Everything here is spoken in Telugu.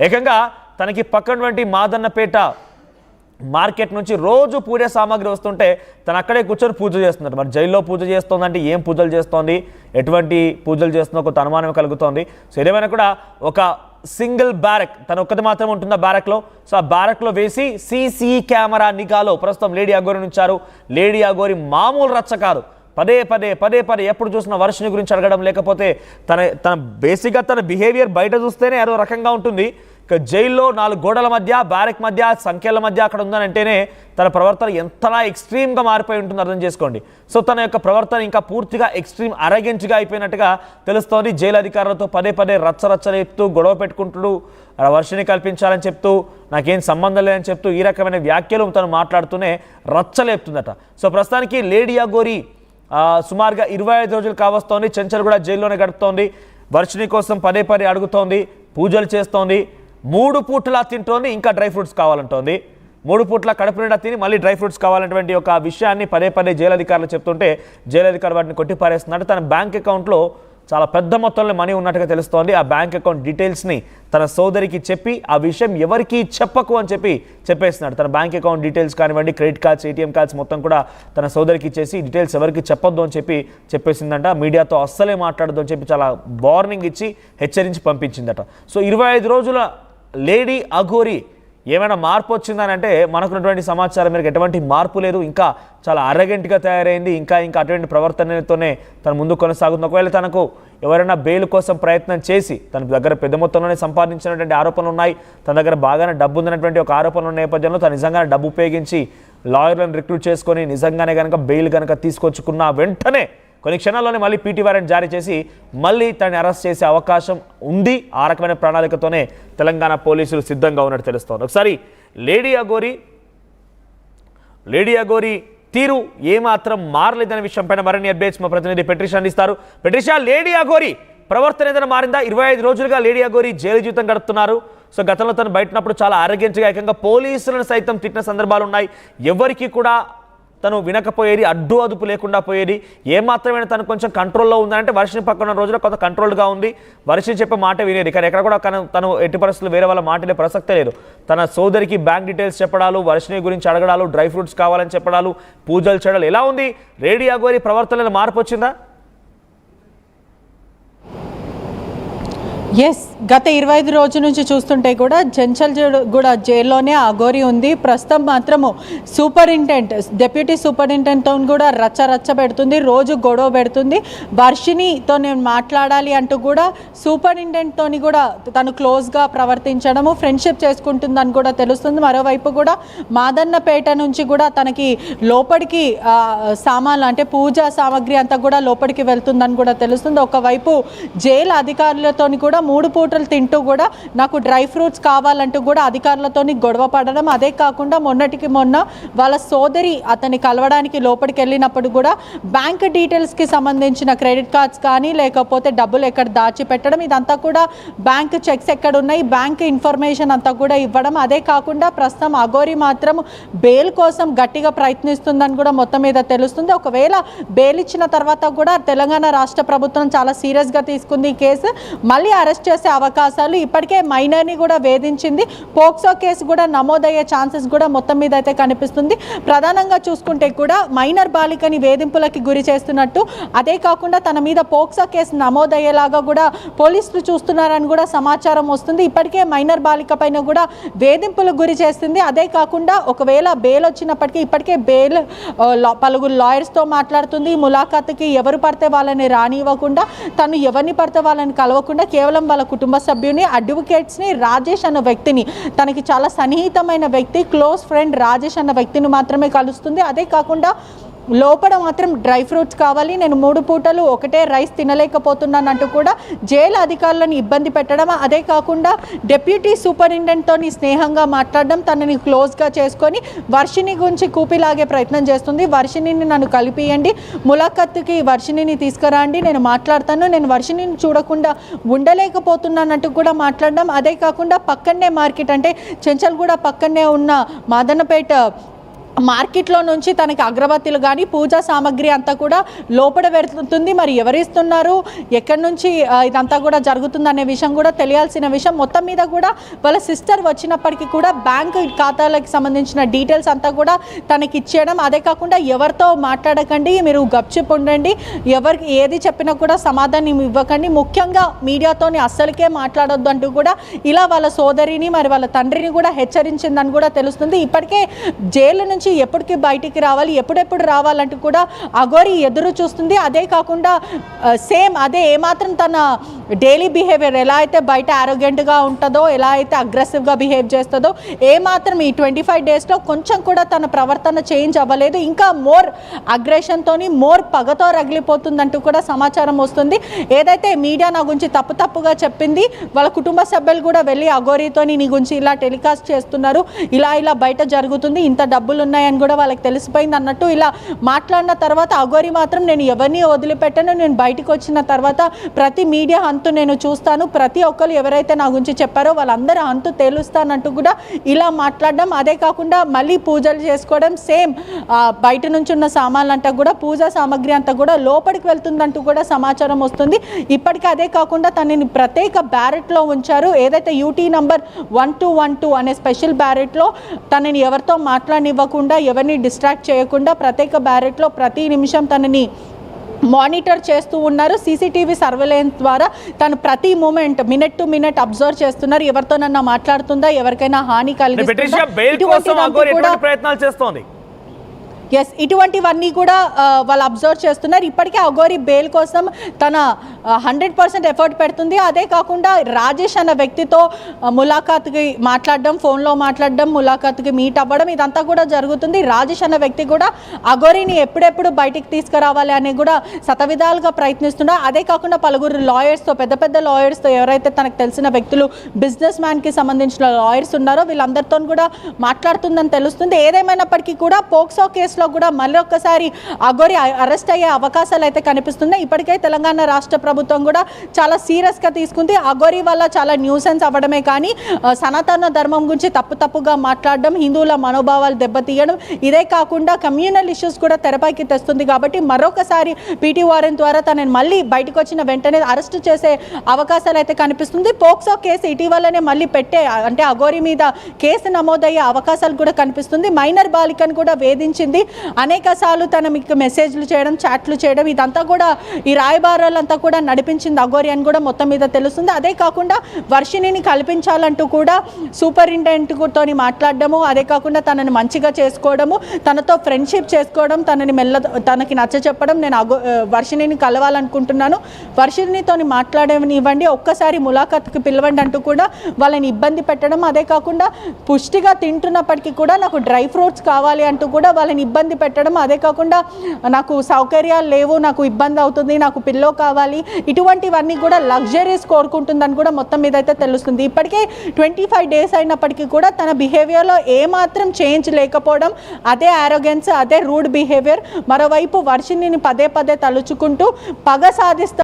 ఏకంగా తనకి పక్కనటువంటి మాదన్నపేట మార్కెట్ నుంచి రోజు పూజ సామాగ్రి వస్తుంటే తను అక్కడే కూర్చొని పూజ చేస్తున్నారు. మరి జైల్లో పూజ చేస్తోందంటే ఏం పూజలు చేస్తోంది, ఎటువంటి పూజలు చేస్తుందో కొంత అనుమానం కలుగుతోంది. సో ఏదేమైనా కూడా ఒక సింగిల్ బ్యారక్ తను ఒక్కటి మాత్రం ఉంటుంది ఆ బ్యారక్లో. సో ఆ బ్యారక్లో వేసి సీసీ కెమెరా నిఘాలో ప్రస్తుతం లేడీ అఘోరి ఉంచారు. లేడీ అఘోరి మామూలు రచ్చ కాదు. పదే పదే ఎప్పుడు చూసిన వర్షిని గురించి అడగడం, లేకపోతే తన బేసిక్గా తన బిహేవియర్ బయట చూస్తేనే అదో రకంగా ఉంటుంది. ఇక జైల్లో 4 గోడల మధ్య, బ్యారక్ మధ్య, సంఖ్యల మధ్య అక్కడ ఉందనంటేనే తన ప్రవర్తన ఎంతలా ఎక్స్ట్రీమ్గా మారిపోయి ఉంటుంది అర్థం చేసుకోండి. సో తన యొక్క ప్రవర్తన ఇంకా పూర్తిగా ఎక్స్ట్రీమ్ అరగెంట్గా అయిపోయినట్టుగా తెలుస్తోంది. జైలు అధికారులతో పదే రచ్చ చెప్తూ గొడవ పెట్టుకుంటూ వర్షిని కల్పించాలని చెప్తూ నాకేం సంబంధం లేదని చెప్తూ ఈ రకమైన వ్యాఖ్యలు తను మాట్లాడుతూనే రచ్చలేపుతుందట. సో ప్రస్తుతానికి లేడీ అఘోరి సుమారుగా 25 రోజులు కావస్తోంది. చెంచల్ కూడా జైల్లోనే గడుపుతోంది. వర్షిని కోసం పదే అడుగుతోంది, పూజలు చేస్తోంది, 3 పూటలా తింటోంది, ఇంకా డ్రై ఫ్రూట్స్ కావాలంటోంది. 3 పూట్ల కడుపు నిండా తిని మళ్ళీ డ్రై ఫ్రూట్స్ కావాలన్నటువంటి ఒక విషయాన్ని పదే జైలు అధికారులు చెప్తుంటే జైలు అధికారులు వాటిని కొట్టిపారేస్తున్నట్టు తన బ్యాంక్ అకౌంట్లో చాలా పెద్ద మొత్తంలో మనీ ఉన్నట్టుగా తెలుస్తోంది. ఆ బ్యాంక్ అకౌంట్ డీటెయిల్స్ని తన సోదరికి చెప్పి ఆ విషయం ఎవరికి చెప్పకు అని చెప్పేస్తున్నాడు. తన బ్యాంక్ అకౌంట్ డీటెయిల్స్ కానివ్వండి, క్రెడిట్ కార్డ్స్, ఏటీఎం కార్డ్స్ మొత్తం కూడా తన సోదరికి ఇచ్చేసి డీటెయిల్స్ ఎవరికి చెప్పొద్దు అని చెప్పేసిందంట. మీడియాతో అస్సలే మాట్లాడద్దు అని చెప్పి చాలా వార్నింగ్ ఇచ్చి హెచ్చరించి పంపించిందట. సో 25 రోజుల లేడీ అఘోరి ఏమైనా మార్పు వచ్చిందని అంటే మనకున్నటువంటి సమాచారం మేరకు ఎటువంటి మార్పు లేదు. ఇంకా చాలా అరగెంట్గా తయారైంది. ఇంకా అటువంటి ప్రవర్తనతోనే తను ముందు కొనసాగుతుంది. ఒకవేళ తనకు ఎవరైనా బెయిల్ కోసం ప్రయత్నం చేసి తన దగ్గర పెద్ద మొత్తంలోనే సంపాదించినటువంటి ఆరోపణలు ఉన్నాయి, తన దగ్గర బాగానే డబ్బు ఉందన్నటువంటి ఒక ఆరోపణల నేపథ్యంలో తను నిజంగానే డబ్బు ఉపయోగించి లాయర్లను రిక్రూట్ చేసుకొని నిజంగానే కనుక బెయిల్ కనుక తీసుకొచ్చుకున్న వెంటనే కొన్ని క్షణాల్లోనే మళ్ళీ పీటీ వారెంట్ జారీ చేసి మళ్ళీ తనని అరెస్ట్ చేసే అవకాశం ఉంది. ఆ రకమైన ప్రణాళికతోనే తెలంగాణ పోలీసులు సిద్ధంగా ఉన్నట్టు తెలుస్తోంది. ఒకసారి లేడీ అఘోరి తీరు ఏమాత్రం మారలేదనే విషయంపైన మరిన్ని అప్డేట్స్ మా ప్రతినిధి పెట్రిషా అందిస్తారు. పెట్రిషా, లేడీ అఘోరి ప్రవర్తన ఏదైనా మారిందా? 25 రోజులుగా లేడీ అఘోరి జైలు జీవితం గడుపుతున్నారు. సో గతంలో తను బయటనప్పుడు చాలా అరగెంట్గా ఏకంగా పోలీసులను సైతం తిట్టిన సందర్భాలు ఉన్నాయి. ఎవరికి కూడా తను వినకపోయేది, అడ్డు అదుపు లేకుండా పోయేది. ఏమాత్రమైనా తను కొంచెం కంట్రోల్లో ఉందంటే వర్షిని పక్కన రోజుల్లో కొంత కంట్రోల్గా ఉంది. వర్షిని చెప్పే మాట వినేది, కానీ ఎక్కడ కూడా తను ఎట్టి పరిస్థితులు వేరే వాళ్ళ మాటలే ప్రసక్తే లేదు. తన సోదరికి బ్యాంక్ డీటెయిల్స్ చెప్పడాలు, వర్షిని గురించి అడగడాలు, డ్రై ఫ్రూట్స్ కావాలని చెప్పడాలు, పూజలు చేయడాలు. ఎలా ఉంది లేడీ అఘోరి ప్రవర్తనలో మార్పు వచ్చిందా? ఎస్, గత 25 రోజుల నుంచి చూస్తుంటే కూడా చెంచల్ కూడా జైల్లోనే అఘోరి ఉంది. ప్రస్తుతం మాత్రము డిప్యూటీ సూపరింటెండెంట్తో కూడా రచ్చ పెడుతుంది, రోజు గొడవ పెడుతుంది. వర్షినితో నేను మాట్లాడాలి అంటూ కూడా సూపరింటెండెంట్తో కూడా తను క్లోజ్గా ప్రవర్తించడము, ఫ్రెండ్షిప్ చేసుకుంటుందని కూడా తెలుస్తుంది. మరోవైపు కూడా మాదన్నపేట నుంచి కూడా తనకి లోపలికి సామాన్లు అంటే పూజా సామాగ్రి అంతా కూడా లోపలికి వెళ్తుందని కూడా తెలుస్తుంది. ఒకవైపు జైలు అధికారులతో కూడా 3 పూటలు తింటూ కూడా నాకు డ్రై ఫ్రూట్స్ కావాలంటూ కూడా అధికారులతో గొడవ పడడం. అదే కాకుండా మొన్నటికి మొన్న వాళ్ళ సోదరి అతన్ని కలవడానికి లోపలికి వెళ్ళినప్పుడు కూడా బ్యాంక్ డీటెయిల్స్కి సంబంధించిన క్రెడిట్ కార్డ్స్ కానీ లేకపోతే డబ్బులు ఎక్కడ దాచిపెట్టడం, ఇదంతా కూడా బ్యాంక్ చెక్స్ ఎక్కడ ఉన్నాయి, బ్యాంక్ ఇన్ఫర్మేషన్ అంతా కూడా ఇవ్వడం. అదే కాకుండా ప్రస్తుతం అఘోరి మాత్రం బెయిల్ కోసం గట్టిగా ప్రయత్నిస్తుందని కూడా మొత్తం మీద తెలుస్తుంది. ఒకవేళ బెయిల్ ఇచ్చిన తర్వాత కూడా తెలంగాణ రాష్ట్ర ప్రభుత్వం చాలా సీరియస్గా తీసుకుంది ఈ కేసు. మళ్ళీ అరెస్ట్ చేసే అవకాశాలు, ఇప్పటికే మైనర్ని కూడా వేధించింది, పోక్సో కేసు కూడా నమోదయ్యే ఛాన్సెస్ కూడా మొత్తం మీద అయితే కనిపిస్తుంది. ప్రధానంగా చూసుకుంటే కూడా మైనర్ బాలికని వేధింపులకి గురి చేస్తున్నట్టు, అదే కాకుండా తన మీద పోక్సో కేసు నమోదయ్యేలాగా కూడా పోలీసులు చూస్తున్నారని కూడా సమాచారం వస్తుంది. ఇప్పటికే మైనర్ బాలిక పైన కూడా వేధింపులకు గురి చేస్తుంది. అదే కాకుండా ఒకవేళ బెయిల్ వచ్చినప్పటికీ ఇప్పటికే బెయిల్ పలువురు లాయర్స్తో మాట్లాడుతుంది. ములాఖాతుకి ఎవరు పడితే వాళ్ళని రానివ్వకుండా, తను ఎవరిని పడితే వాళ్ళని కలవకుండా కేవలం వాళ్ళ కుటుంబ సభ్యుని, అడ్వకేట్స్ని, రాజేష్ అన్న వ్యక్తిని, తనకి చాలా సన్నిహితమైన వ్యక్తి, క్లోజ్ ఫ్రెండ్ రాజేష్ అన్న వ్యక్తిని మాత్రమే కలుస్తుంది. అదే కాకుండా లోపల మాత్రం డ్రై ఫ్రూట్స్ కావాలి, నేను 3 పూటలు ఒకటే రైస్ తినలేకపోతున్నానంటూ కూడా జైలు అధికారులను ఇబ్బంది పెట్టడం. అదే కాకుండా డిప్యూటీ సూపరింటెండెంట్తో స్నేహంగా మాట్లాడడం, తనని క్లోజ్గా చేసుకొని వర్షిని గురించి కూపిలాగే ప్రయత్నం చేస్తుంది. వర్షినిని నన్ను కలిపియండి, ములాఖత్తుకి వర్షినిని తీసుకురండి, నేను మాట్లాడతాను, నేను వర్షినిని చూడకుండా ఉండలేకపోతున్నానంటూ కూడా మాట్లాడడం. అదే కాకుండా పక్కనే మార్కెట్ అంటే చెంచల్ కూడా పక్కనే ఉన్న మాదన్నపేట మార్కెట్లో నుంచి తనకి అగరబత్తీలు కానీ పూజా సామాగ్రి అంతా కూడా లోపల పెడుతుంది. మరి ఎవరిస్తున్నారు, ఎక్కడి నుంచి ఇదంతా కూడా జరుగుతుందనే విషయం కూడా తెలియాల్సిన విషయం. మొత్తం మీద కూడా వాళ్ళ సిస్టర్ వచ్చినప్పటికీ కూడా బ్యాంక్ ఖాతాలకు సంబంధించిన డీటెయిల్స్ అంతా కూడా తనకి ఇచ్చేయడం, అదే కాకుండా ఎవరితో మాట్లాడకండి, మీరు గప్చుప్ ఉండండి, ఎవరికి ఏది చెప్పినా కూడా సమాధానం ఇవ్వకండి, ముఖ్యంగా మీడియాతోని అస్సలకే మాట్లాడొద్దు అంటూ కూడా ఇలా వాళ్ళ సోదరిని మరి వాళ్ళ తండ్రిని కూడా హెచ్చరించిందని కూడా తెలుస్తుంది. ఇప్పటికే జైలు నుంచి ఎప్పటికి బయటికి రావాలి, ఎప్పుడెప్పుడు రావాలంటూ కూడా అఘోరి ఎదురు చూస్తుంది. అదే కాకుండా సేమ్ అదే ఏమాత్రం తన డైలీ బిహేవియర్ ఎలా అయితే బయట ఆరోగ్యంట్గా ఉంటుందో, ఎలా అయితే అగ్రెసివ్గా బిహేవ్ చేస్తుందో, ఏమాత్రం ఈ 25 డేస్లో కొంచెం కూడా తన ప్రవర్తన చేంజ్ అవ్వలేదు. ఇంకా మోర్ అగ్రెషన్తోని మోర్ పగతో రగిలిపోతుందంటూ కూడా సమాచారం వస్తుంది. ఏదైతే మీడియా నా గురించి తప్పుగా చెప్పింది, వాళ్ళ కుటుంబ సభ్యులు కూడా వెళ్ళి అఘోరితోని నీ గురించి ఇలా టెలికాస్ట్ చేస్తున్నారు, ఇలా బయట జరుగుతుంది, ఇంత డబ్బులు ఉన్నాయని కూడా వాళ్ళకి తెలిసిపోయింది అన్నట్టు ఇలా మాట్లాడిన తర్వాత అఘోరి మాత్రం నేను ఎవరిని వదిలిపెట్టాను, నేను బయటకు వచ్చిన తర్వాత ప్రతి మీడియా హంతు నేను చూస్తాను, ప్రతి ఒక్కరు ఎవరైతే నా గురించి చెప్పారో వాళ్ళందరూ హంతు తేలుస్తానంటూ కూడా ఇలా మాట్లాడడం, అదే కాకుండా మళ్ళీ పూజలు చేసుకోవడం, సేమ్ బయట నుంచి ఉన్న సామాన్లు అంతా కూడా పూజా సామాగ్రి అంతా కూడా లోపలికి వెళ్తుందంటూ కూడా సమాచారం వస్తుంది. ఇప్పటికీ అదే కాకుండా తనని ప్రత్యేక బ్యారెట్లో ఉంచారు. ఏదైతే యూటీ నంబర్ 1212 అనే స్పెషల్ బ్యారెట్లో తనని ఎవరితో మాట్లాడనివ్వకుండా, ఎవరిని డిస్ట్రాక్ట్ చేయకుండా ప్రత్యేక బ్యారెట్లో ప్రతి నిమిషం తనని మానిటర్ చేస్తూ ఉన్నారు. సీసీటీవీ సర్వేలెన్స్ ద్వారా తను ప్రతి moment minute to minute observe చేస్తున్నారు. ఎవరితోనన్నా మాట్లాడుతుందా, ఎవరికైనా హాని కలిగిస్తుందా, ప్రయత్నాలు చేస్తోంది. ఎస్, ఇటువంటివన్నీ కూడా వాళ్ళు అబ్జర్వ్ చేస్తున్నారు. ఇప్పటికే అఘోరి బెయిల్ కోసం తన 100% ఎఫర్ట్ పెడుతుంది. అదే కాకుండా రాజేష్ అన్న వ్యక్తితో ములాఖాత్కి మాట్లాడడం, ఫోన్లో మాట్లాడడం, ములాఖాత్కి మీట్ అవ్వడం, ఇదంతా కూడా జరుగుతుంది. రాజేష్ అన్న వ్యక్తి కూడా అఘోరిని ఎప్పుడెప్పుడు బయటికి తీసుకురావాలి అని కూడా శతవిధాలుగా ప్రయత్నిస్తున్నారు. అదే కాకుండా పలువురు లాయర్స్తో, పెద్ద లాయర్స్తో, ఎవరైతే తనకు తెలిసిన వ్యక్తులు, బిజినెస్ మ్యాన్కి సంబంధించిన లాయర్స్ ఉన్నారో వీళ్ళందరితో కూడా మాట్లాడుతుందని తెలుస్తుంది. ఏదేమైనప్పటికీ కూడా పోక్సో కేసులో కూడా మళ్ళొక్కసారి అఘోరి అరెస్ట్ అయ్యే అవకాశాలు అయితే కనిపిస్తున్నాయి. ఇప్పటికే తెలంగాణ రాష్ట్ర ప్రభుత్వం కూడా చాలా సీరియస్గా తీసుకుంది. అఘోరి వల్ల చాలా న్యూసెన్స్ అవ్వడమే కానీ సనాతన ధర్మం గురించి తప్పుగా మాట్లాడడం, హిందువుల మనోభావాలు దెబ్బతీయడం, ఇదే కాకుండా కమ్యూనల్ ఇష్యూస్ కూడా తెరపైకి తెస్తుంది. కాబట్టి మరొకసారి పీటీ వారెంట్ ద్వారా తనని మళ్ళీ బయటకు వచ్చిన వెంటనే అరెస్ట్ చేసే అవకాశాలు అయితే కనిపిస్తుంది. పోక్సో కేసు ఇటీవలనే మళ్ళీ అంటే అఘోరి మీద కేసు నమోదయ్యే అవకాశాలు కూడా కనిపిస్తుంది. మైనర్ బాలికను కూడా వేధించింది, అనేక సార్లు తన మీకు మెసేజ్లు చేయడం, చాట్లు చేయడం, ఇదంతా కూడా ఈ రాయబారాలంతా కూడా నడిపించింది అఘోరి అని కూడా మొత్తం మీద తెలుస్తుంది. అదే కాకుండా వర్షిణిని కల్పించాలంటూ కూడా సూపరింటెండెంట్తో మాట్లాడడము, అదే కాకుండా తనని మంచిగా చేసుకోవడము, తనతో ఫ్రెండ్షిప్ చేసుకోవడం, తనకి నచ్చ చెప్పడం, నేను వర్షిణిని కలవాలనుకుంటున్నాను, వర్షిణితో మాట్లాడనివ్వండి, ఒక్కసారి ములాఖాత్కి పిలవండి అంటూ కూడా వాళ్ళని ఇబ్బంది పెట్టడం, అదే కాకుండా పుష్టిగా తింటున్నప్పటికీ కూడా నాకు డ్రై ఫ్రూట్స్ కావాలి అంటూ కూడా వాళ్ళని ఇబ్బంది పెట్టడం, అదే కాకుండా నాకు సౌకర్యాలు లేవు, నాకు ఇబ్బంది అవుతుంది, నాకు పిల్లో కావాలి, ఇటువంటివన్నీ కూడా లగ్జరీస్ కోరుకుంటుందని కూడా మొత్తం మీద అయితే తెలుస్తుంది. ఇప్పటికే 25 డేస్ అయినప్పటికీ కూడా తన బిహేవియర్లో ఏమాత్రం చేంజ్ లేకపోవడం, అదే ఆరోగెన్స్, అదే రూడ్ బిహేవియర్. మరోవైపు వర్షిణిని పదే తలుచుకుంటూ పగ సాధిస్తా